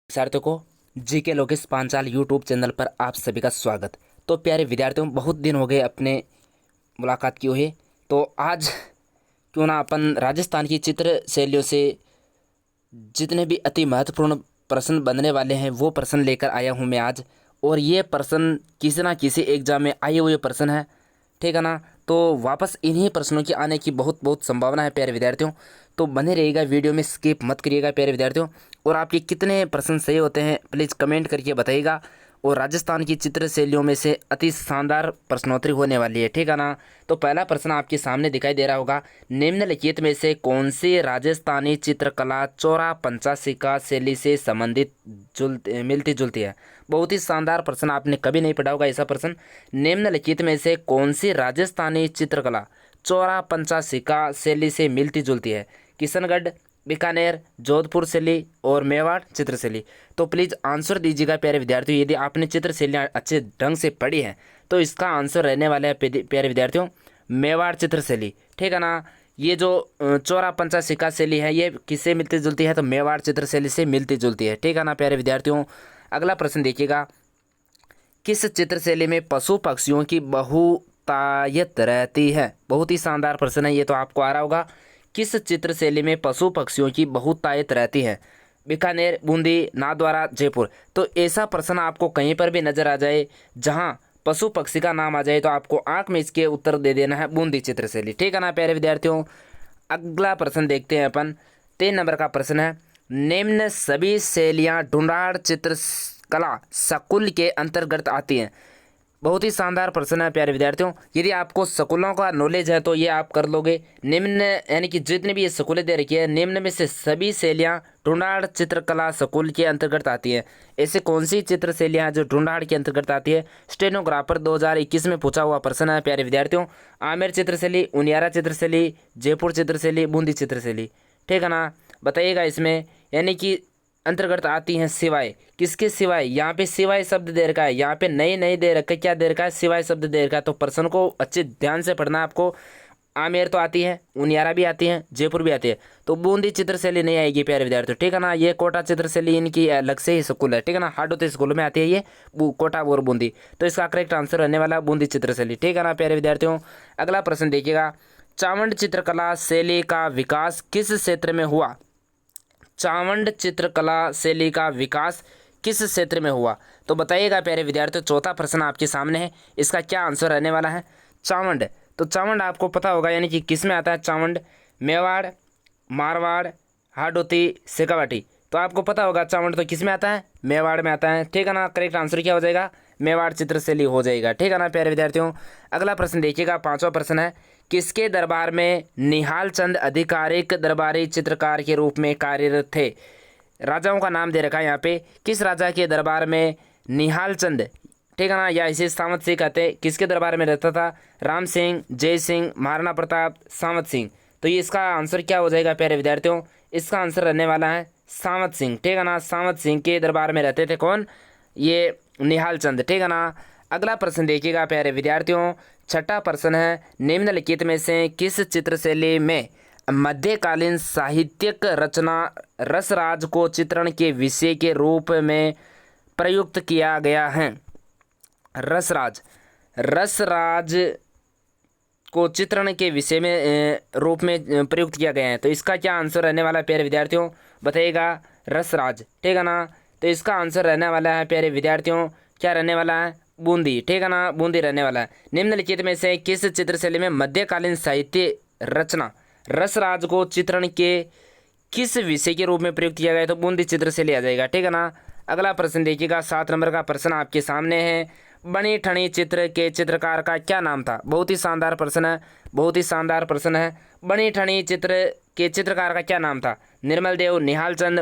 विद्यार्थियों को GK Lokesh Panchal YouTube channel पर आप सभी का स्वागत। तो प्यारे विद्यार्थियों, बहुत दिन हो गए अपने मुलाकात की हुई। तो आज क्यों ना अपन राजस्थान की चित्र शैलियों से जितने भी अति महत्वपूर्ण प्रश्न बनने वाले हैं वो प्रश्न लेकर आया हूं मैं आज। और ये प्रश्न किसी ना किसी एग्जाम में आए हुए प्रश्न है, ठीक है ना। तो वापस इन्हीं प्रश्नों के आने की बहुत बहुत संभावना है प्यारे विद्यार्थियों। तो बने रहिएगा, वीडियो में स्किप मत करिएगा प्यारे विद्यार्थियों। और आपके कितने प्रश्न सही होते हैं प्लीज़ कमेंट करके बताइएगा। और राजस्थान की चित्र शैलियों में से अति शानदार प्रश्नोत्तरी होने वाली है, ठीक है ना। तो पहला प्रश्न आपके सामने दिखाई दे रहा होगा, निम्नलिखित में से कौन सी राजस्थानी चित्रकला चौरा पंचाशिका शैली से संबंधित मिलती जुलती है। बहुत ही शानदार प्रश्न, आपने कभी नहीं पढ़ा होगा ऐसा प्रश्न। निम्नलिखित में से कौन सी राजस्थानी चित्रकला चौरा पंचाशिका शैली से मिलती जुलती है। किशनगढ़, बीकानेर, जोधपुर शैली और मेवाड़ चित्रशैली। तो प्लीज़ आंसर दीजिएगा प्यारे विद्यार्थियों। यदि आपने चित्रशैलियाँ अच्छे ढंग से पढ़ी हैं तो इसका आंसर रहने वाला है प्यारे विद्यार्थियों मेवाड़ चित्रशैली, ठीक है ना। ये जो चौरा पंचाशिका शैली है ये किससे मिलती जुलती है, तो मेवाड़ चित्रशैली से मिलती जुलती है, ठीक है ना प्यारे विद्यार्थियों। अगला प्रश्न देखिएगा, किस चित्रशैली में पशु पक्षियों की बहुतायत रहती है। बहुत ही शानदार प्रश्न है, ये तो आपको आ रहा होगा। किस चित्रशैली में पशु पक्षियों की बहुतायत रहती है। बीकानेर, बूंदी, नाथद्वारा, जयपुर। तो ऐसा प्रश्न आपको कहीं पर भी नजर आ जाए जहां पशु पक्षी का नाम आ जाए तो आपको आंख में इसके उत्तर दे देना है बूंदी चित्रशैली, ठीक है ना प्यारे विद्यार्थियों। अगला प्रश्न देखते हैं अपन, 3 नंबर का प्रश्न है, निम्न सभी शैलियाँ ढूंढाड़ चित्रकला सकुल के अंतर्गत आती हैं। बहुत ही शानदार प्रश्न है प्यारे विद्यार्थियों। यदि आपको शकुलों का नॉलेज है तो ये आप कर लोगे। निम्न यानी कि जितनी भी ये शकुलें दे रखी है, निम्न में से सभी शैलियाँ ढूंढाड़ चित्रकला शकुल के अंतर्गत आती है। ऐसे कौन सी चित्र शैलियाँ हैं जो ढूंढाड़ के अंतर्गत आती है। स्टेनोग्राफर 2021 में पूछा हुआ प्रश्न है प्यारे विद्यार्थियों। आमेर चित्रशैली, उनियारा चित्रशैली, जयपुर चित्रशैली, बूंदी चित्रशैली, ठीक है ना। बताइएगा इसमें यानी कि अंतर्गत आती हैं सिवाय किसके सिवाय। यहाँ पे सिवाय शब्द दे रखा है, यहाँ पे नहीं नहीं दे रखा है, क्या दे रखा है, सिवाय शब्द दे रखा है। तो प्रश्न को अच्छे ध्यान से पढ़ना है आपको। आमेर तो आती है, उनियारा भी आती है, जयपुर भी आती है, तो बूंदी चित्रशैली नहीं आएगी प्यारे विद्यार्थियों, ठीक है ना। ये कोटा चित्रशैली इनकी अलग से ही स्कूल है, ठीक है ना। हाडोती स्कूल में आती है ये कोटा और बूंदी। तो इसका करेक्ट आंसर रहने वाला बूंदी चित्रशैली, ठीक है ना प्यारे विद्यार्थियों। अगला प्रश्न देखिएगा, चावंड चित्रकला शैली का विकास किस क्षेत्र में हुआ। चावंड चित्रकला शैली का विकास किस क्षेत्र में हुआ। तो बताइएगा प्यारे विद्यार्थियों, चौथा प्रश्न आपके सामने है, इसका क्या आंसर रहने वाला है। चावंड, तो चावंड आपको पता होगा यानी कि किस में आता है चावंड। मेवाड़, मारवाड़, हाडोती, शेखावाटी। तो आपको पता होगा चावंड तो किस में आता है, मेवाड़ में आता है, ठीक है ना। करेक्ट आंसर क्या हो जाएगा, मेवाड़ चित्रशैली हो जाएगा, ठीक है ना प्यारे विद्यार्थियों। अगला प्रश्न देखिएगा, 5वां प्रश्न है, किसके दरबार में निहाल चंद आधिकारिक दरबारी चित्रकार के रूप में कार्यरत थे। राजाओं का नाम दे रखा है यहाँ पे, किस राजा के दरबार में निहाल चंद, ठीक है ना, या इसे सावंत सिंह कहते हैं, किसके दरबार में रहता था। राम सिंह, जय सिंह, महाराणा प्रताप, सावंत सिंह। तो ये इसका आंसर क्या हो जाएगा प्यारे विद्यार्थियों, इसका आंसर रहने वाला है सावंत सिंह, ठीक है ना। सावंत सिंह के दरबार में रहते थे कौन, ये निहाल चंद, ठीक है ना। अगला प्रश्न देखिएगा प्यारे विद्यार्थियों, 6ठा प्रश्न है, निम्नलिखित में से किस चित्रशैली में मध्यकालीन साहित्यिक रचना रसराज को चित्रण के विषय के रूप में प्रयुक्त किया गया है। रसराज, रसराज को चित्रण के विषय में रूप में प्रयुक्त किया गया है। तो इसका क्या आंसर रहने वाला है प्यारे विद्यार्थियों, बताइएगा। रसराज, ठीक है ना। तो इसका आंसर रहने वाला है प्यारे विद्यार्थियों, क्या रहने वाला है, बूंदी, ठीक है ना, बूंदी रहने वाला है। निम्नलिखित में से किस चित्रशैली में मध्यकालीन साहित्य रचना रसराज को चित्रण के किस विषय के रूप में प्रयुक्त किया गया है, तो बूंदी चित्रशैली आ जाएगा, ठीक है ना। अगला प्रश्न देखिएगा, 7 नंबर का प्रश्न आपके सामने है, बनी ठनी चित्र के चित्रकार का क्या नाम था। बहुत ही शानदार प्रश्न है, बहुत ही शानदार प्रश्न है। बनी ठनी चित्र के चित्रकार का क्या नाम था। निर्मल देव, निहाल चंद,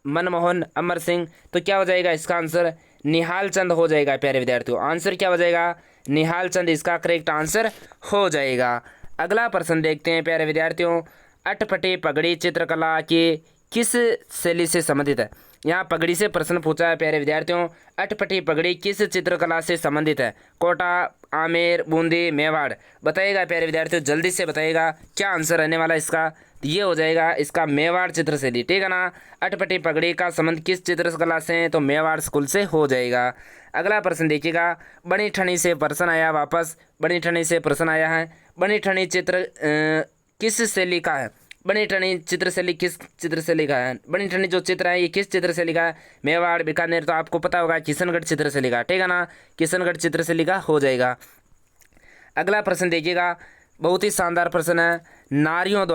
मनमोहन, अमर सिंह। तो क्या हो जाएगा इसका आंसर, निहाल चंद हो जाएगा प्यारे विद्यार्थियों। आंसर क्या हो जाएगा, निहाल चंद इसका करेक्ट आंसर हो जाएगा। अगला प्रश्न देखते हैं प्यारे विद्यार्थियों, अटपटी पगड़ी चित्रकला की किस शैली से संबंधित है। यहाँ पगड़ी से प्रश्न पूछा है प्यारे विद्यार्थियों, अटपटी पगड़ी किस चित्रकला से संबंधित है। कोटा, आमेर, बूंदी, मेवाड़। बताइएगा प्यारे विद्यार्थियों, जल्दी से बताइएगा क्या आंसर रहने वाला है इसका। तो ये हो जाएगा इसका मेवाड़ चित्रशैली, ठीक है ना। अटपटी पगड़ी का संबंध किस चित्रकला से है, तो मेवाड़ स्कूल से हो जाएगा। अगला प्रश्न देखिएगा, बनी ठनी से प्रश्न आया वापस, बनी ठनी से प्रश्न आया है। बनी ठनी चित्र किस शैली का है, बनी ठनी चित्रशैली किस चित्रशैली का है, बनी ठनी जो चित्र है ये किस चित्रशैली का है, मेवाड़ बीकानेर, तो आपको पता होगा किशनगढ़ चित्रशैली का, ठीक है ना, किशनगढ़ चित्रशैली का हो जाएगा। अगला प्रश्न देखिएगा, बहुत ही शानदार प्रश्न है, नारियों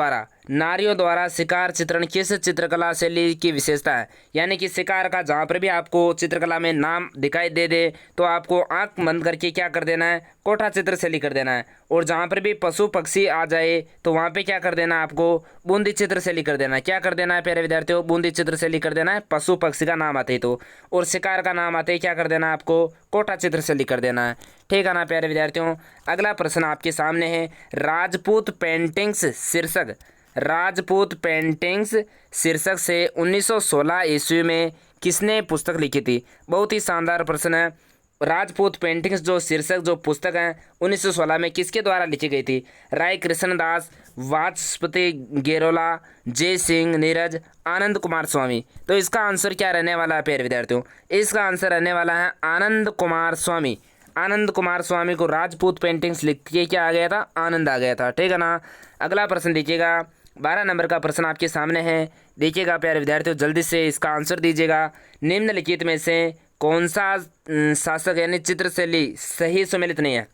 द्वारा शिकार चित्रण किस चित्रकला शैली की विशेषता है। यानी कि शिकार का जहाँ पर भी आपको चित्रकला में नाम दिखाई दे दे तो आपको आंख बंद करके क्या कर देना है, कोठा चित्रशैली कर देना है। और जहाँ पर भी पशु पक्षी आ जाए तो वहाँ पे क्या कर देना है, आपको बूंदी चित्रशैली कर देना है। क्या कर देना है प्यारे विद्यार्थियों, बूंदी चित्रशैली कर देना है, पशु पक्षी का नाम आते ही तो। और शिकार का नाम आते ही क्या कर देना है, आपको कोठा चित्रशैली कर देना है, ठीक है ना प्यारे विद्यार्थियों। अगला प्रश्न आपके सामने है, राजपूत पेंटिंग्स शीर्षक से 1916 ईस्वी में किसने पुस्तक लिखी थी। बहुत ही शानदार प्रश्न है। राजपूत पेंटिंग्स जो शीर्षक जो पुस्तक है 1916 में किसके द्वारा लिखी गई थी, राय कृष्णदास, वाचस्पति गेरोला, जय सिंह नीरज, आनंद कुमार स्वामी। तो इसका आंसर क्या रहने वाला है प्यारे विद्यार्थियों, इसका आंसर रहने वाला है आनंद कुमार स्वामी। आनंद कुमार स्वामी को राजपूत पेंटिंग्स लिख के क्या आ गया था, आनंद आ गया था, ठीक है ना। अगला प्रश्न देखिएगा, 12 नंबर का प्रश्न आपके सामने है, देखिएगा प्यारे विद्यार्थियों जल्दी से इसका आंसर दीजिएगा। निम्नलिखित में से कौन सा शासक यानी चित्रशैली सही सुमेलित नहीं है,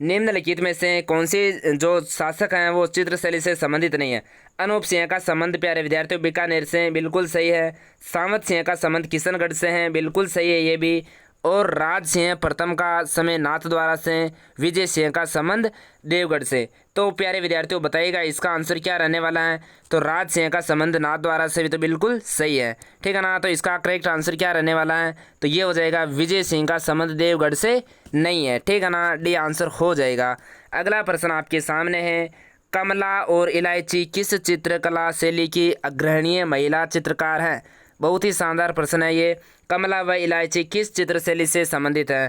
निम्नलिखित में से कौन सी जो शासक हैं वो चित्रशैली से संबंधित नहीं है। अनूप सिंह का संबंध प्यारे विद्यार्थियों बीकानेर से, बिल्कुल सही है। सावंत सिंह का संबंध किशनगढ़ से है, बिल्कुल सही है ये भी। और राज सिंह प्रथम का समय नाथद्वारा से, विजय सिंह का संबंध देवगढ़ से। तो प्यारे विद्यार्थियों बताइएगा इसका आंसर क्या रहने वाला है, तो राज सिंह का संबंध नाथद्वारा से भी तो बिल्कुल सही है, ठीक है ना। तो इसका करेक्ट आंसर क्या रहने वाला है, तो ये हो जाएगा विजय सिंह का संबंध देवगढ़ से नहीं है, ठीक है ना, डी आंसर हो जाएगा। अगला प्रश्न आपके सामने है, कमला और इलायची किस चित्रकला शैली की अग्रहणीय महिला चित्रकार हैं। बहुत ही शानदार प्रश्न है ये, कमला व इलायची किस चित्रशैली से संबंधित है।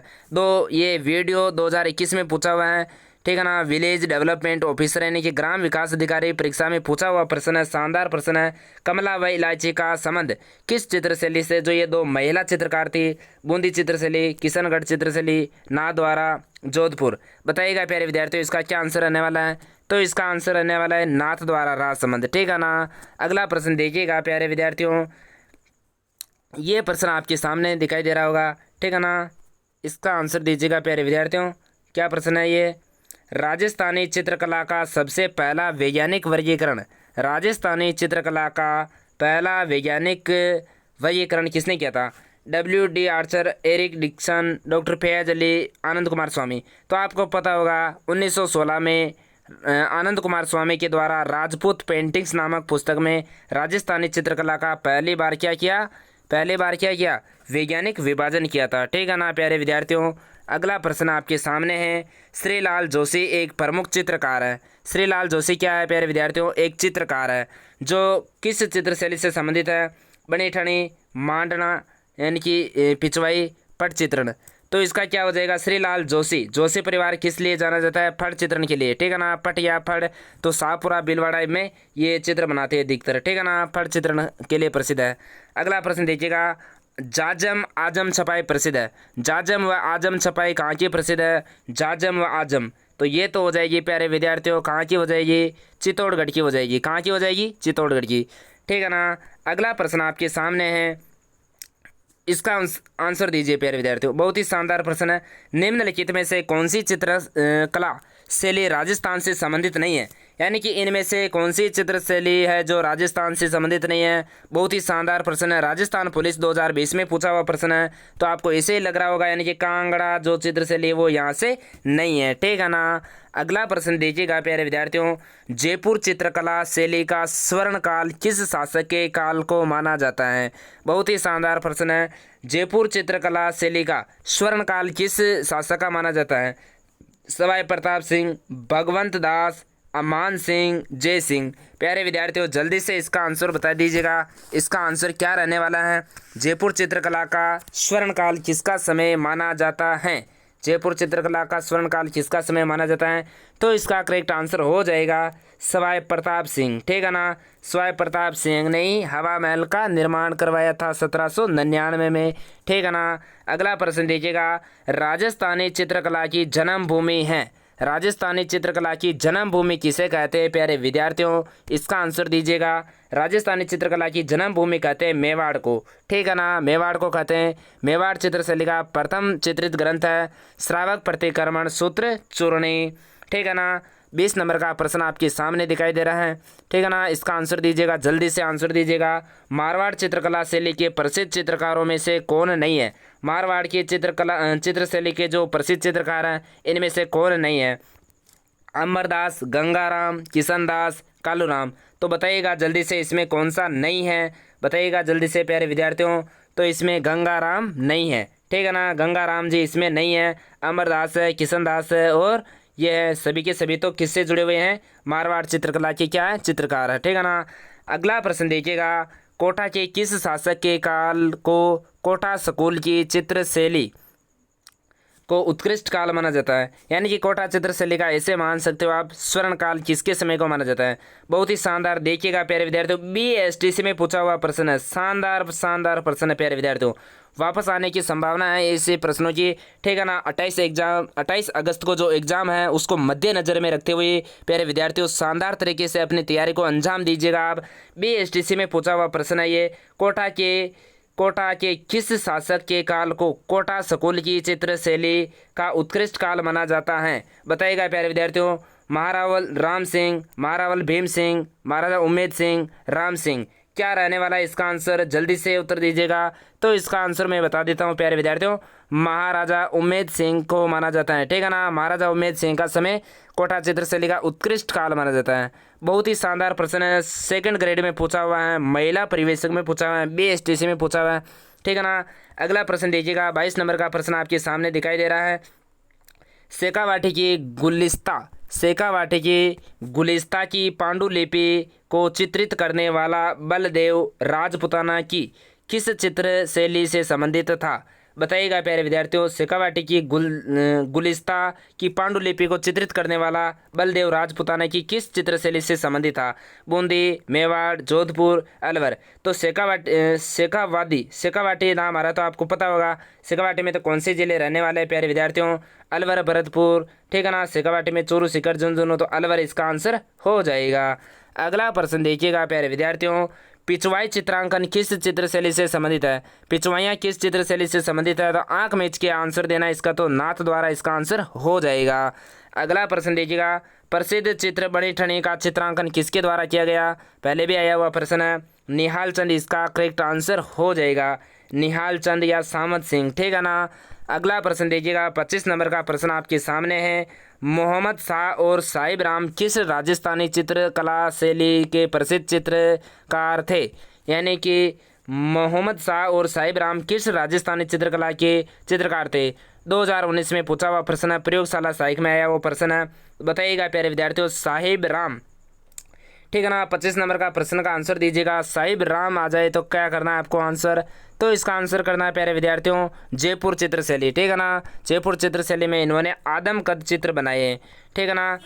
ये वीडियो 2021 में पूछा हुआ है, ठीक है ना, विलेज डेवलपमेंट ऑफिसर यानी कि ग्राम विकास अधिकारी परीक्षा में पूछा हुआ प्रश्न है, शानदार प्रश्न है। कमला व इलायची का संबंध किस चित्रशैली से, जो ये दो महिला चित्रकार थी, बूंदी चित्रशैली, किशनगढ़ चित्रशैली, नाथद्वारा, जोधपुर। बताइएगा प्यारे विद्यार्थियों इसका क्या आंसर रहने वाला है, तो इसका आंसर रहने वाला है नाथद्वारा राज संबंध, ठीक है ना। अगला प्रश्न देखिएगा प्यारे विद्यार्थियों, ये प्रश्न आपके सामने दिखाई दे रहा होगा, ठीक है ना, इसका आंसर दीजिएगा प्यारे विद्यार्थियों। क्या प्रश्न है ये, राजस्थानी चित्रकला का सबसे पहला वैज्ञानिक वर्गीकरण, राजस्थानी चित्रकला का पहला वैज्ञानिक वर्गीकरण किसने किया था। WD Archer, Eric Dixon, doctor Faiz Ali, Anand Coomaraswamy. तो आपको पता होगा 1916 में आनंद कुमार स्वामी के द्वारा राजपूत पेंटिंग्स नामक पुस्तक में राजस्थानी चित्रकला का पहली बार क्या किया, वैज्ञानिक विभाजन किया था, ठीक है ना प्यारे विद्यार्थियों। अगला प्रश्न आपके सामने है, श्रीलाल जोशी एक प्रमुख चित्रकार है। श्रीलाल जोशी क्या है प्यारे विद्यार्थियों, एक चित्रकार है जो किस चित्रशैली से संबंधित है, बनी ठनी, मांडना यानी कि पिछवाई, पट चित्रण। तो इसका क्या हो जाएगा, श्रीलाल जोशी परिवार किस लिए जाना जाता है, फट चित्रण के लिए, ठीक है ना, पट या फट तो शाहपुरा भीलवाड़ा में ये चित्र बनाते हैं अधिकतर, ठीक है ना, फट चित्रण के लिए प्रसिद्ध है। अगला प्रश्न देखिएगा, जाजम आजम छपाई प्रसिद्ध है। जाजम व आजम छपाई कहाँ की प्रसिद्ध है, जाजम व आजम। तो ये तो हो जाएगी प्यारे विद्यार्थियों कहाँ की हो जाएगी, चित्तौड़गढ़ की हो जाएगी, कहाँ की हो जाएगी, चित्तौड़गढ़ की, ठीक है ना। अगला प्रश्न आपके सामने है, इसका आंसर दीजिए प्यारे विद्यार्थियों। बहुत ही शानदार प्रश्न है, निम्नलिखित में से कौन सी चित्रकला शैली राजस्थान से संबंधित नहीं है, यानी कि इनमें से कौन सी चित्रशैली है जो राजस्थान से संबंधित नहीं है। बहुत ही शानदार प्रश्न है, राजस्थान पुलिस 2020 में पूछा हुआ प्रश्न है, तो आपको ऐसे ही लग रहा होगा यानी कि कांगड़ा जो चित्रशैली वो यहाँ से नहीं है, ठीक है ना। अगला प्रश्न देखिएगा प्यारे विद्यार्थियों, जयपुर चित्रकला शैली का स्वर्ण काल किस शासक के काल को माना जाता है। बहुत ही शानदार प्रश्न है, जयपुर चित्रकला शैली का स्वर्ण काल किस शासक का माना जाता है, सवाई प्रताप सिंह, भगवंत दास, अमान सिंह, जय सिंह। प्यारे विद्यार्थियों जल्दी से इसका आंसर बता दीजिएगा, इसका आंसर क्या रहने वाला है, जयपुर चित्रकला का स्वर्ण काल किसका समय माना जाता है। जयपुर चित्रकला का स्वर्णकाल किसका समय माना जाता है? तो इसका करेक्ट आंसर हो जाएगा सवाई प्रताप सिंह। ठीक है ना, सवाई प्रताप सिंह ने ही हवा महल का निर्माण करवाया था 1799 में। ठीक है ना। अगला प्रश्न देखिएगा, राजस्थानी चित्रकला की जन्मभूमि है, राजस्थानी चित्रकला की जन्मभूमि किसे कहते हैं प्यारे विद्यार्थियों? इसका आंसर दीजिएगा। राजस्थानी चित्रकला की जन्मभूमि कहते हैं मेवाड़ को। ठीक है ना, मेवाड़ को कहते हैं। मेवाड़ चित्रशैली का प्रथम चित्रित ग्रंथ है श्रावक प्रतिक्रमण सूत्र चूर्णी। ठीक है ना। 20 नंबर का प्रश्न आपके सामने दिखाई दे रहा है। ठीक है ना, इसका आंसर दीजिएगा, जल्दी से आंसर दीजिएगा। मारवाड़ चित्रकला शैली के प्रसिद्ध चित्रकारों में से कौन नहीं है? मारवाड़ की चित्रशैली के जो प्रसिद्ध चित्रकार हैं इनमें से कौन नहीं है? अमरदास, गंगाराम, किशनदास, कालूराम। तो बताइएगा जल्दी से, इसमें कौन सा नहीं है? बताइएगा जल्दी से प्यारे विद्यार्थियों। तो इसमें गंगाराम नहीं है। ठीक है ना, गंगाराम जी इसमें नहीं है। अमरदास है, किशनदास है, और ये है सभी के सभी तो किससे जुड़े हुए हैं? मारवाड़ चित्रकला के क्या है? चित्रकार है। ठीक है ना। अगला प्रश्न देखिएगा, कोटा के किस शासक के काल को कोटा स्कूल की चित्रशैली को उत्कृष्ट काल माना जाता है? यानी कि कोटा चित्रशैली का ऐसे मान सकते हो आप स्वर्ण काल किसके समय को माना जाता है? बहुत ही शानदार। देखिएगा प्यारे विद्यार्थियों, BSTC में पूछा हुआ प्रश्न है, शानदार शानदार प्रश्न है प्यारे विद्यार्थियों। वापस आने की संभावना है ऐसे प्रश्नों की। ठीक है ना। 28 अगस्त को जो एग्जाम है उसको मद्देनजर में रखते हुए प्यारे विद्यार्थियों शानदार तरीके से अपनी तैयारी को अंजाम दीजिएगा आप। BSTC में पूछा हुआ प्रश्न है ये, कोटा के किस शासक के काल को कोटा स्कूल की चित्रशैली का उत्कृष्ट काल माना जाता है? बताइएगा प्यारे विद्यार्थियों। महारावल राम सिंह, महारावल भीम सिंह, महाराजा उम्मेद सिंह, राम सिंह। क्या रहने वाला है इसका आंसर? जल्दी से उत्तर दीजिएगा। तो इसका आंसर मैं बता देता हूँ प्यारे विद्यार्थियों, महाराजा उम्मेद सिंह को माना जाता है। ठीक है ना, महाराजा उम्मेद सिंह का समय कोटा चित्रशैली का उत्कृष्ट काल माना जाता है। बहुत ही शानदार प्रश्न है, सेकंड ग्रेड में पूछा हुआ है, महिला परिवेशक में पूछा हुआ है, BSTC में पूछा हुआ है। ठीक है ना। अगला प्रश्न देखिएगा, 22 नंबर का प्रश्न आपके सामने दिखाई दे रहा है। शेखावाटी की गुलिस्ता की पांडुलिपि को चित्रित करने वाला बलदेव राजपुताना की किस चित्र शैली से संबंधित था? बताइएगा प्यारे विद्यार्थियों। शेखावाटी की गुलिस्ता की पांडुलिपि को चित्रित करने वाला बलदेव राजपुताना की किस चित्रशैली से संबंधित था? बूंदी, मेवाड़, जोधपुर, अलवर। तो शेखावाटी नाम आ रहा तो आपको पता होगा। शेखावाटी में तो कौन से जिले रहने वाले हैं प्यारे विद्यार्थियों? अलवर, भरतपुर। ठीक है ना। शेखावाटी में चूरू, सीकर, झुंझुनू, तो अलवर इसका आंसर हो जाएगा। अगला प्रश्न देखिएगा प्यारे विद्यार्थियों, पिछवाई चित्रांकन किस चित्रशैली से संबंधित है? पिछवाइयाँ किस चित्रशैली से संबंधित है? तो आंख मीच के आंसर देना इसका, तो नाथ द्वारा इसका आंसर हो जाएगा। अगला प्रश्न देखिएगा, प्रसिद्ध चित्र बनी ठनी का चित्रांकन किसके द्वारा किया गया? पहले भी आया हुआ प्रश्न है, निहाल चंद इसका करेक्ट आंसर हो जाएगा, निहाल चंद या सामत सिंह। ठीक है ना। अगला प्रश्न देखिएगा, 25 नंबर का प्रश्न आपके सामने है, मोहम्मद शाह और साहिब राम किस राजस्थानी चित्रकला शैली के प्रसिद्ध चित्रकार थे? यानी कि मोहम्मद शाह और साहिब राम किस राजस्थानी चित्रकला के चित्रकार थे? 2019 में पूछा हुआ प्रश्न है, प्रयोगशाला साहिक में आया वो प्रश्न है। बताइएगा प्यारे विद्यार्थियों, साहिब राम। ठीक है ना। 25 नंबर का प्रश्न का आंसर दीजिएगा। साहिब राम आ जाए तो क्या करना है आपको आंसर? तो इसका आंसर करना है प्यारे विद्यार्थियों, जयपुर चित्रशैली। ठीक है ना। जयपुर चित्रशैली में इन्होंने आदम कद चित्र बनाए हैं। ठीक है ना।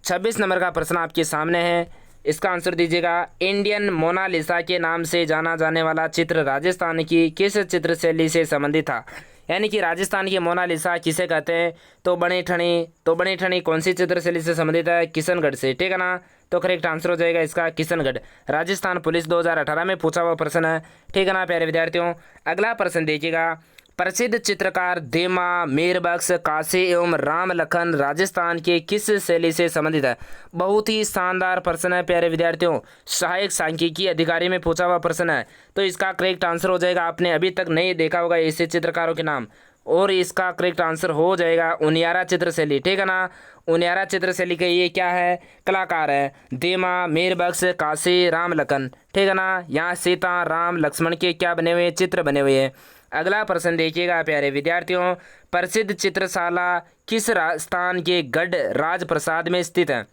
26 नंबर का प्रश्न आपके सामने है, इसका आंसर दीजिएगा। इंडियन मोनालिसा के नाम से जाना जाने वाला चित्र राजस्थान की किस चित्रशैली से संबंधित था? यानी कि राजस्थान की मोनालिसा किसे कहते हैं? तो बनी ठनी कौन सी चित्रशैली से संबंधित है? किशनगढ़ से। ठीक है ना। तो करेक्ट आंसर हो जाएगा इसका किशनगढ़। राजस्थान पुलिस 2018 में पूछा हुआ प्रश्न है। ठीक है ना प्यारे विद्यार्थियों। अगला प्रश्न देखिएगा, प्रसिद्ध चित्रकार देमा, मीरबख्श, काशी एवं राम लखन राजस्थान के किस शैली से संबंधित है? बहुत ही शानदार प्रश्न है प्यारे विद्यार्थियों, सहायक सांख्यिकी अधिकारी में पूछा हुआ प्रश्न है। तो इसका करेक्ट आंसर हो जाएगा, आपने अभी तक नहीं देखा होगा ऐसे चित्रकारों के नाम, और इसका करेक्ट आंसर हो जाएगा उनियारा चित्रशैली। ठीक है ना। उनियारा चित्रशैली के ये क्या है? कलाकार है देमा, मीरबख्श, काशी, राम लखन। ठीक है ना। यहाँ सीता, राम, लक्ष्मण के क्या बने हुए? चित्र बने हुए हैं। अगला प्रश्न देखिएगा प्यारे विद्यार्थियों, प्रसिद्ध चित्रशाला किस राजस्थान के गढ़ राजप्रसाद में स्थित है?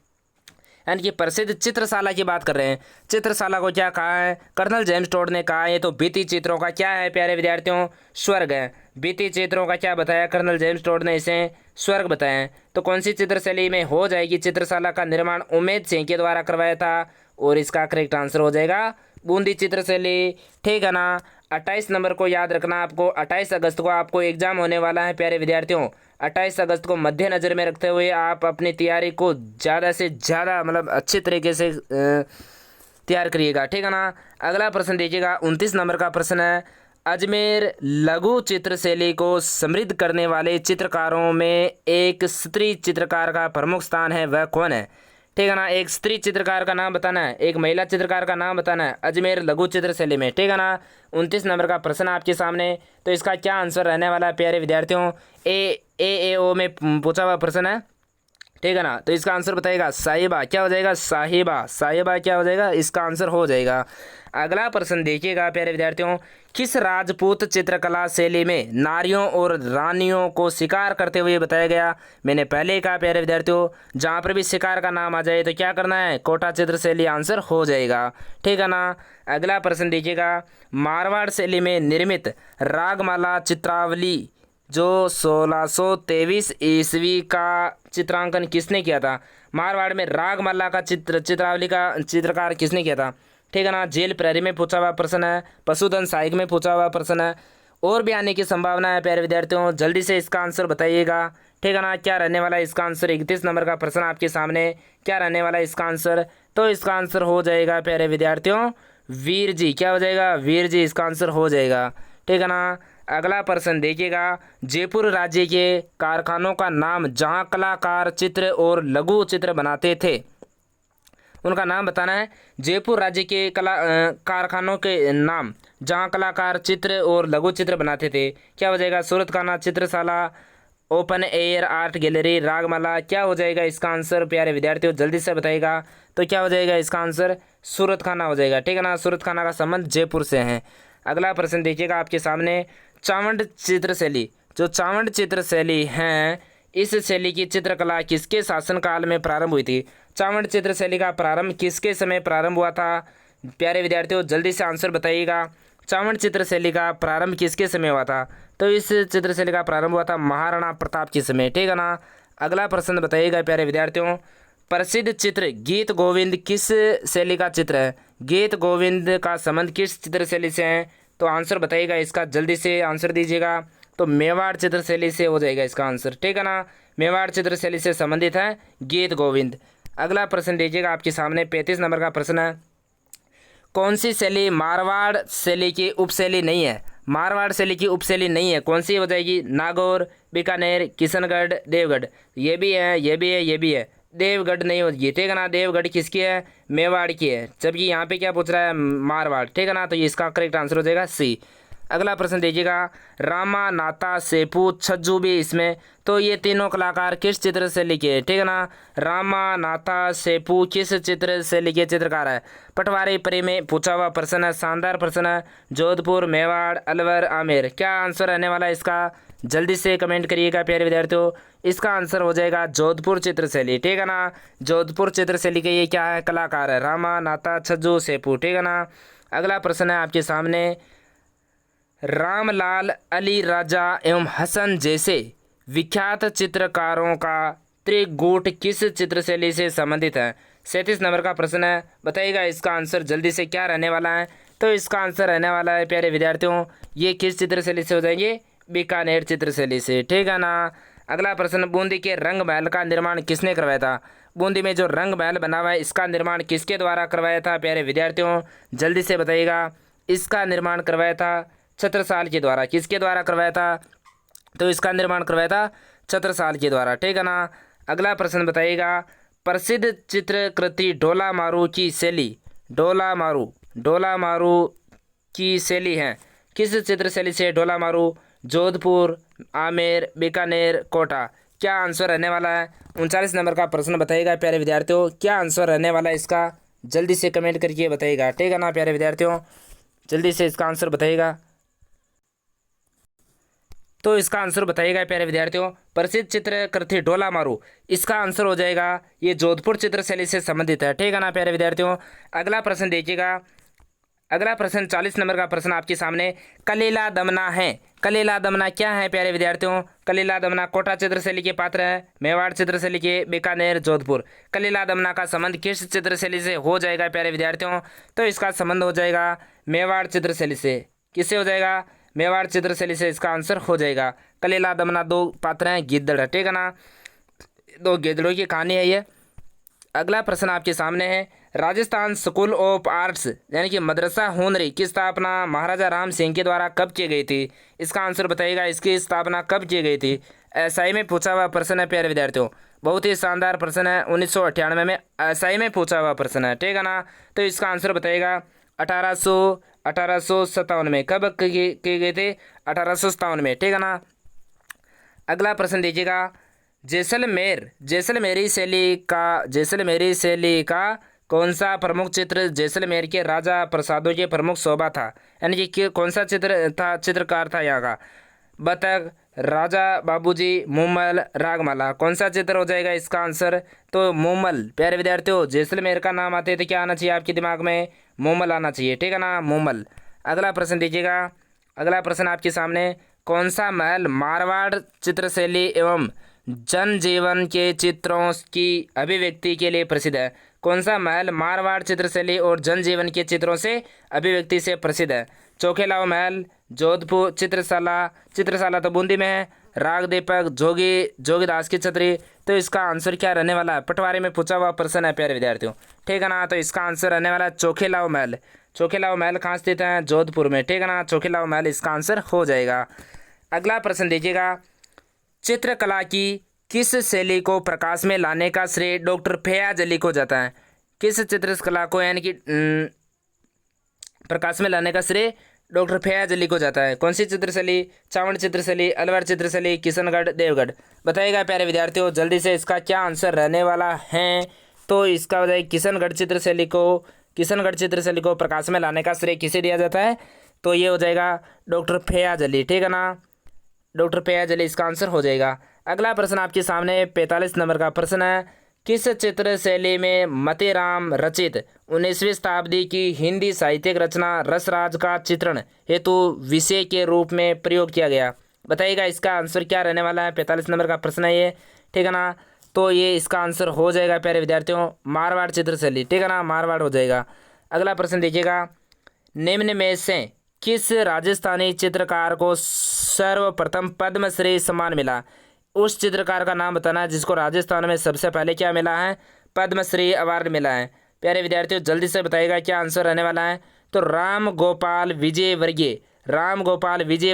यानी कि प्रसिद्ध चित्रशाला की बात कर रहे हैं। चित्रशाला को क्या कहा है? कर्नल जेम्स टोड ने कहा है तो भित्ति चित्रों का क्या है प्यारे विद्यार्थियों? स्वर्ग है। भित्ति चित्रों का क्या बताया कर्नल जेम्स टोड ने? इसे स्वर्ग बताया है। तो कौन सी चित्रशैली में हो जाएगी चित्रशाला का निर्माण? उमेद सिंह के द्वारा करवाया था और इसका करेक्ट आंसर हो जाएगा बूंदी चित्रशैली। ठीक है ना। 28 नंबर को याद रखना आपको। 28 अगस्त को आपको एग्जाम होने वाला है प्यारे विद्यार्थियों। 28 अगस्त को मद्देनजर में रखते हुए आप अपनी तैयारी को ज़्यादा से ज़्यादा मतलब अच्छे तरीके से तैयार करिएगा। ठीक है ना। अगला प्रश्न देखिएगा 29 नंबर का प्रश्न है, अजमेर लघु चित्र शैली को समृद्ध करने वाले चित्रकारों में एक स्त्री चित्रकार का प्रमुख स्थान है, वह कौन है? ठीक है ना। एक स्त्री चित्रकार का नाम बताना है, एक महिला चित्रकार का नाम बताना है अजमेर लघु चित्र शैली में। ठीक है ना। 29 नंबर का प्रश्न आपके सामने। तो इसका क्या आंसर रहने वाला है प्यारे विद्यार्थियों? ए में पूछा हुआ प्रश्न है। ठीक है ना। तो इसका आंसर बताइएगा साहिबा। क्या हो जाएगा? साहिबा। साहिबा क्या हो जाएगा? इसका आंसर हो जाएगा। अगला प्रश्न देखिएगा प्यारे विद्यार्थियों, किस राजपूत चित्रकला शैली में नारियों और रानियों को शिकार करते हुए बताया गया? मैंने पहले ही कहा प्यारे विद्यार्थियों, जहाँ पर भी शिकार का नाम आ जाए तो क्या करना है? कोटा चित्र शैली आंसर हो जाएगा। ठीक है ना। अगला प्रश्न देखिएगा, मारवाड़ शैली में निर्मित रागमाला चित्रावली जो 1623 ईस्वी का चित्रांकन किसने किया था? मारवाड़ में रागमाला का चित्रावली का चित्रकार किसने किया था? ठीक है ना। जेल प्रहरी में पूछा हुआ प्रश्न है, पशुधन सहायक में पूछा हुआ प्रश्न है, और भी आने की संभावना है प्यारे विद्यार्थियों। जल्दी से इसका आंसर बताइएगा। ठीक है ना। क्या रहने वाला है इसका आंसर? 31 नंबर का प्रश्न आपके सामने। क्या रहने वाला है इसका आंसर? तो इसका आंसर हो जाएगा प्यारे विद्यार्थियों वीर जी। क्या हो जाएगा? वीर जी इसका आंसर हो जाएगा। ठीक है ना। अगला प्रश्न देखिएगा, जयपुर राज्य के कारखानों का नाम जहाँ कलाकार चित्र और लघु चित्र बनाते थे, उनका नाम बताना है। जयपुर राज्य के कारखानों के नाम जहाँ कलाकार चित्र और लघु चित्र बनाते थे, क्या हो जाएगा? Surat Khana Chitrashala, open air art gallery, Ragamala. क्या हो जाएगा इसका आंसर प्यारे विद्यार्थियों? जल्दी से बताइएगा। तो क्या हो जाएगा इसका आंसर? सूरत खाना हो जाएगा। ठीक है ना। सूरत खाना का संबंध जयपुर से है। अगला प्रश्न देखिएगा आपके सामने, चावंड चित्रशैली, जो चावंड चित्रशैली है, इस शैली की चित्रकला किसके शासनकाल में प्रारंभ हुई थी? चावंड चित्रशैली का प्रारंभ किसके समय प्रारंभ हुआ था प्यारे विद्यार्थियों? जल्दी से आंसर बताइएगा। चावंड चित्रशैली का प्रारंभ किसके समय हुआ था? तो इस चित्रशैली का प्रारंभ हुआ था महाराणा प्रताप के समय। ठीक है ना। अगला प्रश्न बताइएगा प्यारे विद्यार्थियों, प्रसिद्ध चित्र गीत गोविंद किस शैली का चित्र है? गीत गोविंद का संबंध किस चित्र शैली से है? तो आंसर बताइएगा इसका, जल्दी से आंसर दीजिएगा। तो मेवाड़ चित्र शैली से हो जाएगा इसका आंसर। ठीक है ना। मेवाड़ चित्र शैली से संबंधित है गीत गोविंद। अगला प्रश्न दीजिएगा आपके सामने। 35 नंबर का प्रश्न है, कौन सी शैली मारवाड़ शैली की उपशैली नहीं है? मारवाड़ शैली की उपशैली नहीं है, कौन सी हो जाएगी? नागौर, बीकानेर, किशनगढ़, देवगढ़। ये भी है, ये भी है, ये भी है। देवगढ़ नहीं होगी। ठीक है ना। देवगढ़ किसकी है? मेवाड़ की है। जबकि यहाँ पे क्या पूछ रहा है? मारवाड़। ठीक है ना। तो इसका करेक्ट आंसर हो जाएगा सी। अगला प्रश्न देखिएगा, रामा, नाता, सेपू, छज्जू भी इसमें, तो ये तीनों कलाकार किस चित्र से लिखे? ठीक है ना। रामा, नाता, सेपू किस चित्र से लिखे चित्रकार है? पटवारी परी में पूछा हुआ प्रश्न है, शानदार प्रश्न है। जोधपुर, मेवाड़, अलवर, आमेर। क्या आंसर रहने वाला है इसका? जल्दी से कमेंट करिएगा प्यारे विद्यार्थियों। इसका आंसर हो जाएगा जोधपुर चित्रशैली। ठीक है ना। जोधपुर चित्रशैली के ये क्या है? कलाकार है रामा, नाता, छज्जू, सेपू। ठीक है ना। अगला प्रश्न है आपके सामने, रामलाल, अली राजा एवं हसन जैसे विख्यात चित्रकारों का त्रिगुट किस चित्रशैली से संबंधित है? 37 नंबर का प्रश्न है। बताइएगा इसका आंसर जल्दी से क्या रहने वाला है? तो इसका आंसर रहने वाला है प्यारे विद्यार्थियों, ये किस चित्रशैली से हो जाएंगे? बीकानेर चित्रशैली से। ठीक है ना। अगला प्रश्न, बूंदी के रंग महल का निर्माण किसने करवाया था? बूंदी में जो रंग महल बना हुआ है, इसका निर्माण किसके द्वारा करवाया था प्यारे विद्यार्थियों? जल्दी से बताइएगा। इसका निर्माण करवाया था छत्रसाल के द्वारा। किसके द्वारा करवाया था? तो इसका निर्माण करवाया था छत्रसाल के द्वारा। ठीक है ना। अगला प्रश्न बताइएगा, प्रसिद्ध चित्रकृति डोला मारू की शैली, डोला मारू की शैली है, किस चित्र शैली से? डोला मारू, जोधपुर, आमेर, बीकानेर, कोटा। क्या आंसर रहने वाला है? 39 नंबर का प्रश्न बताइएगा प्यारे विद्यार्थियों, क्या आंसर रहने वाला है इसका? जल्दी से कमेंट करके बताइएगा। ठीक है ना प्यारे विद्यार्थियों, जल्दी से इसका आंसर बताइएगा। तो इसका आंसर बताइएगा प्यारे विद्यार्थियों। प्रसिद्ध चित्रकृति डोला मारू, इसका आंसर हो जाएगा ये जोधपुर चित्रशैली से संबंधित है। ठीक है ना प्यारे विद्यार्थियों। अगला प्रश्न देखिएगा। अगला प्रश्न 40 नंबर का प्रश्न आपके सामने। कलीला दमना है। कलीला दमना क्या है प्यारे विद्यार्थियों? कलीला दमना कोटा चित्रशैली के पात्र है, मेवाड़ चित्रशैली के, बीकानेर, जोधपुर। कलीला दमना का संबंध किस चित्रशैली से हो जाएगा प्यारे विद्यार्थियों? तो इसका संबंध हो जाएगा मेवाड़ चित्रशैली से। किससे हो जाएगा? मेवाड़ चित्रशैली से इसका आंसर हो जाएगा। कलीला दमना दो पात्र हैं, गिद्दड़। ठीक है ना, दो गिद्दड़ों की कहानी है ये। अगला प्रश्न आपके सामने है। राजस्थान स्कूल ऑफ आर्ट्स यानी कि मदरसा हुनरी की स्थापना महाराजा राम सिंह के द्वारा कब की गई थी? इसका आंसर बताइएगा, इसकी स्थापना कब की गई थी? एसआई में पूछा हुआ प्रश्न है प्यारे विद्यार्थियों, बहुत ही शानदार प्रश्न है। 1998 में एसआई में पूछा हुआ प्रश्न है। ठीक है ना, तो इसका आंसर बताइएगा 1857 में। कब की गई थी? 1857 में। ठीक है ना। अगला प्रश्न देखिएगा। जैसलमेरी शैली का कौन सा प्रमुख चित्र जैसलमेर के राजा प्रसादों के प्रमुख शोभा था? यानी कि कौन सा चित्रकार था यहाँ का? बतख, राजा बाबूजी, मूमल, रागमाला। कौन सा चित्र हो जाएगा इसका आंसर? तो मूमल। प्यारे विद्यार्थियों, जैसलमेर का नाम आते थे क्या आना चाहिए आपके दिमाग में? मूमल आना चाहिए। ठीक है ना, मूमल। अगला प्रश्न देखिएगा। अगला प्रश्न आपके सामने। कौन सा महल मारवाड़ चित्रशैली एवं जनजीवन के चित्रों की अभिव्यक्ति के लिए प्रसिद्ध है? कौन सा महल मारवाड़ चित्रशैली और जनजीवन के चित्रों से अभिव्यक्ति से प्रसिद्ध है? चौखेलाव महल, जोधपुर चित्रशाला तो बूंदी में है, राग दीपक, जोगीदास की छतरी। तो इसका आंसर क्या रहने वाला है? पटवारी में पूछा हुआ प्रश्न है प्यारे विद्यार्थियों। ठीक है ना, तो इसका आंसर रहने वाला है चौखेलाव महल। चौखेलाव महल कहाँ स्थित है? जोधपुर में। ठीक है ना, चौखेलाव महल इसका आंसर हो जाएगा। अगला प्रश्न देखिएगा। चित्रकला की किस शैली को प्रकाश में लाने का श्रेय डॉक्टर फैयाज अली को जाता है? किस चित्रकला को यानी कि प्रकाश में लाने का श्रेय डॉक्टर फैयाज अली को जाता है? कौन सी चित्रशैली? चावड़ चित्रशैली, अलवर चित्रशैली, किशनगढ़, देवगढ़। बताइएगा प्यारे विद्यार्थियों जल्दी से, इसका क्या आंसर रहने वाला है? तो इसका हो जाएगा किशनगढ़ चित्रशैली को प्रकाश में लाने का श्रेय किसे दिया जाता है? तो ये हो जाएगा डॉक्टर फैयाज अली। ठीक है ना, डॉक्टर फैयाज अली इसका आंसर हो जाएगा। अगला प्रश्न आपके सामने 45 नंबर का प्रश्न है। किस चित्र शैली में मतेराम रचित 19वीं शताब्दी की हिंदी साहित्यिक रचना रसराज का चित्रण हेतु विषय के रूप में प्रयोग किया गया? बताइएगा इसका आंसर क्या रहने वाला है? 45 नंबर का प्रश्न है ये। ठीक है ना, तो ये इसका आंसर हो जाएगा प्यारे विद्यार्थियों मारवाड़ चित्रशैली। ठीक है ना, मारवाड़ हो जाएगा। अगला प्रश्न देखिएगा। निम्न में से किस राजस्थानी चित्रकार को सर्वप्रथम पद्मश्री सम्मान मिला? उस चित्रकार का नाम बताना है जिसको राजस्थान में सबसे पहले क्या मिला है? पद्मश्री अवार्ड मिला है। प्यारे विद्यार्थियों जल्दी से बताइएगा क्या आंसर रहने वाला है? तो राम गोपाल विजय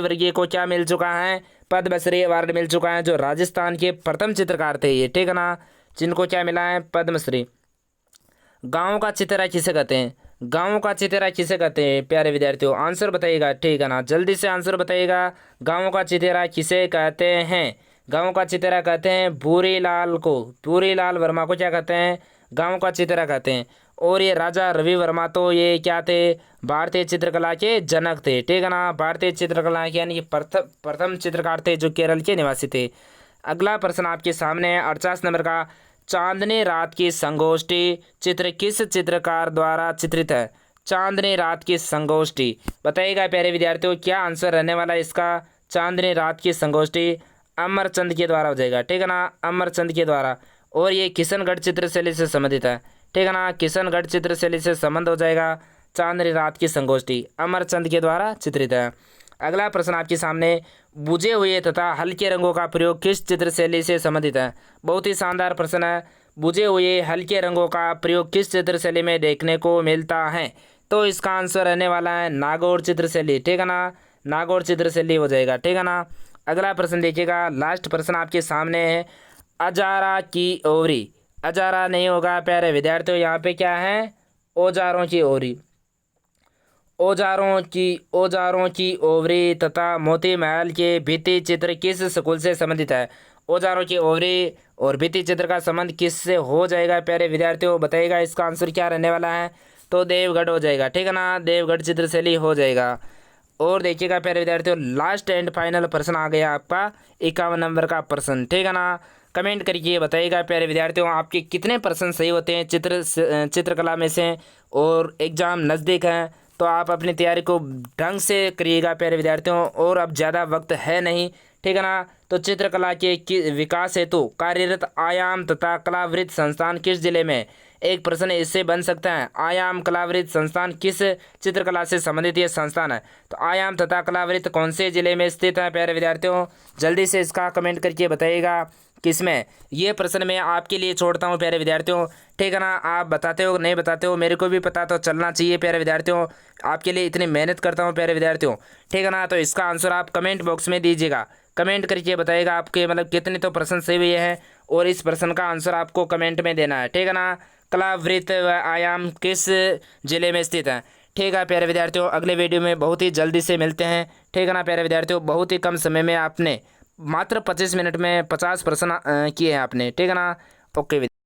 वर्गीय को क्या मिल चुका है? पद्मश्री अवार्ड मिल चुका है, जो राजस्थान के प्रथम चित्रकार थे ये। ठीक है ना, जिनको क्या मिला है? पद्मश्री। गाँव का चित्रा किसे कहते हैं? प्यारे विद्यार्थियों आंसर बताइएगा। ठीक है ना, जल्दी से आंसर बताइएगा। गाँव का चित्रा किसे कहते हैं? गाँव का चित्रा कहते हैं भूरीलाल वर्मा को क्या कहते हैं? गाँव का चित्रा कहते हैं। और ये राजा रवि वर्मा तो ये क्या थे? भारतीय चित्रकला के जनक थे। ठीक है ना, भारतीय चित्रकला के यानी कि प्रथम चित्रकार थे जो केरल के निवासी थे। अगला प्रश्न आपके सामने है 48 नंबर का। चांदनी रात की संगोष्ठी चित्र किस चित्रकार द्वारा चित्रित है? चांदनी रात की संगोष्ठी। बताइएगा प्यारे विद्यार्थियों क्या आंसर रहने वाला है इसका? चांदनी रात की संगोष्ठी अमरचंद के द्वारा हो जाएगा। ठीक है ना, अमरचंद के द्वारा। और ये किशनगढ़ चित्रशैली से संबंधित है। ठीक है ना, किशनगढ़ चित्रशैली से संबंध हो जाएगा। चांदनी रात की संगोष्ठी अमरचंद के द्वारा चित्रित है। अगला प्रश्न आपके सामने। बुझे हुए तथा हल्के रंगों का प्रयोग किस चित्रशैली से संबंधित है? बहुत ही शानदार प्रश्न है। बुझे हुए हल्के रंगों का प्रयोग किस चित्रशैली में देखने को मिलता है? तो इसका आंसर रहने वाला है नागौर चित्रशैली। ठीक है ना, नागौर चित्रशैली हो जाएगा। ठीक है ना। अगला प्रश्न देखिएगा, लास्ट प्रश्न आपके सामने है। अजारा की ओवरी। अजारा नहीं होगा प्यारे विद्यार्थियों, यहाँ पे क्या है? औजारों की ओवरी। औजारों की ओवरी तथा मोती महल के भित्ति चित्र किस स्कूल से संबंधित है? औजारों की ओवरी और भित्ति चित्र का संबंध किससे हो जाएगा प्यारे विद्यार्थियों? बताइएगा इसका आंसर क्या रहने वाला है? तो देवगढ़ हो जाएगा। ठीक है ना, देवगढ़ चित्रशैली हो जाएगा। और देखिएगा प्यारे विद्यार्थियों, लास्ट एंड फाइनल प्रश्न आ गया आपका 51 नंबर का प्रश्न, ठीक है ना। कमेंट करके बताइएगा प्यारे विद्यार्थियों आपके कितने प्रश्न सही होते हैं चित्रकला में से। और एग्ज़ाम नज़दीक है तो आप अपनी तैयारी को ढंग से करिएगा प्यारे विद्यार्थियों, और अब ज़्यादा वक्त है नहीं, ठीक है ना। तो चित्रकला के विकास हेतु कार्यरत आयाम तथा कलावृत्त संस्थान किस जिले में, एक प्रश्न इससे बन सकता है। आयाम कलावृत्त संस्थान किस चित्रकला से संबंधित ये संस्थान है। तो आयाम तथा कलावृत्त कौन से जिले में स्थित है प्यारे विद्यार्थियों, जल्दी से इसका कमेंट करके बताइएगा किसमें। ये प्रश्न मैं आपके लिए छोड़ता हूँ प्यारे विद्यार्थियों, ठीक है ना। आप बताते हो नहीं बताते हो, मेरे को भी पता तो चलना चाहिए प्यारे विद्यार्थियों, आपके लिए इतनी मेहनत करता हूँ प्यारे विद्यार्थियों, ठीक है ना। तो इसका आंसर आप कमेंट बॉक्स में दीजिएगा, कमेंट करके बताइएगा आपके मतलब कितने तो प्रश्न सही हुए हैं, और इस प्रश्न का आंसर आपको कमेंट में देना है, ठीक है ना। कलावृत्त व आयाम किस जिले में स्थित है, ठीक है प्यारे विद्यार्थियों। अगले वीडियो में बहुत ही जल्दी से मिलते हैं, ठीक है ना प्यारे विद्यार्थियों। बहुत ही कम समय में आपने मात्र 25 मिनट में 50 प्रश्न किए हैं आपने, ठीक है ना। ओके।